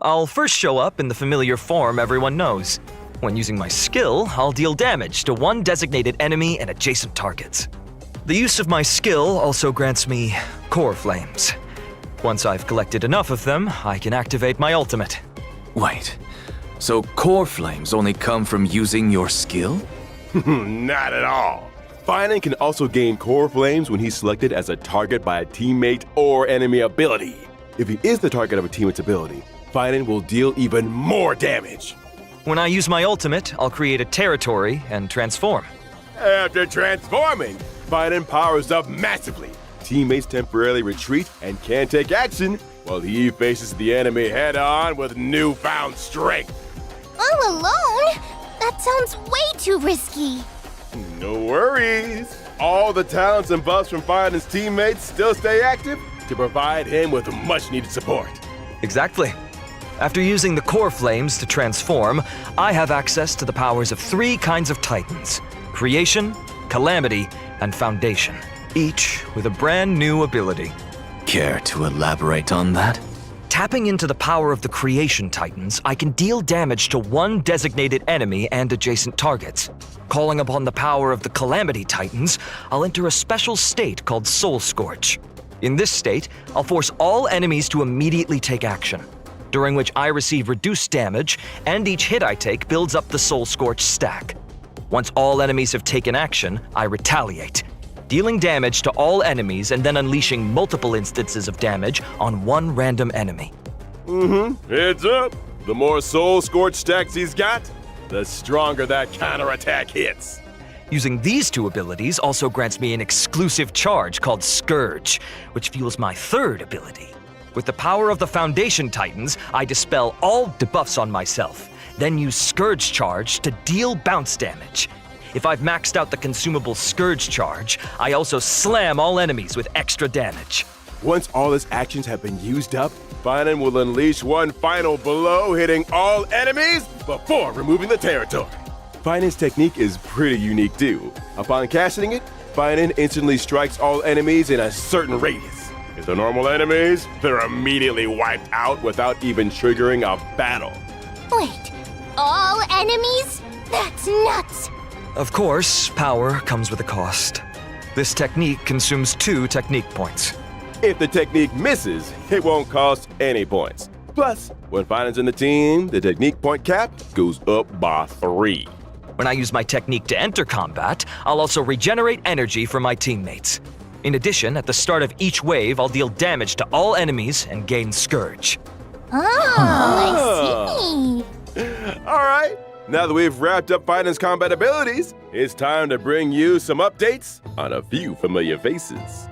I'll first show up in the familiar form everyone knows. When using my skill, I'll deal damage to one designated enemy and adjacent targets. The use of my skill also grants me core flames. Once I've collected enough of them, I can activate my ultimate. Wait, so core flames only come from using your skill? Not at all. Phainon can also gain core flames when he's selected as a target by a teammate or enemy ability. If he is the target of a teammate's ability, Phainon will deal even more damage. When I use my ultimate, I'll create a territory and transform. After transforming, Phainon powers up massively. Teammates temporarily retreat and can't take action, while he faces the enemy head-on with newfound strength. All alone? That sounds way too risky. No worries. All the talents and buffs from Phainon's teammates still stay active to provide him with much-needed support. Exactly. After using the core flames to transform, I have access to the powers of 3 kinds of titans: Creation, Calamity, and Foundation, each with a brand new ability. Care to elaborate on that? Tapping into the power of the Creation Titans, I can deal damage to one designated enemy and adjacent targets. Calling upon the power of the Calamity Titans, I'll enter a special state called Soul Scorch. In this state, I'll force all enemies to immediately take action, during which I receive reduced damage, and each hit I take builds up the Soul Scorch stack. Once all enemies have taken action, I retaliate, dealing damage to all enemies and then unleashing multiple instances of damage on one random enemy. Heads up. The more Soul Scorch stacks he's got, the stronger that counterattack hits. Using these 2 abilities also grants me an exclusive charge called Scourge, which fuels my 3rd ability. With the power of the Foundation Titans, I dispel all debuffs on myself, then use Scourge Charge to deal bounce damage. If I've maxed out the consumable Scourge Charge, I also slam all enemies with extra damage. Once all his actions have been used up, Phainon will unleash one final blow, hitting all enemies before removing the territory. Phainon's technique is pretty unique too. Upon casting it, Phainon instantly strikes all enemies in a certain radius. If they're normal enemies, they're immediately wiped out without even triggering a battle. Wait, all enemies? That's nuts! Of course, power comes with a cost. This technique consumes 2 technique points. If the technique misses, it won't cost any points. Plus, when Phainon's in the team, the technique point cap goes up by 3. When I use my technique to enter combat, I'll also regenerate energy for my teammates. In addition, at the start of each wave, I'll deal damage to all enemies and gain Scourge. Oh, I see. All right, now that we've wrapped up Phainon's combat abilities, it's time to bring you some updates on a few familiar faces.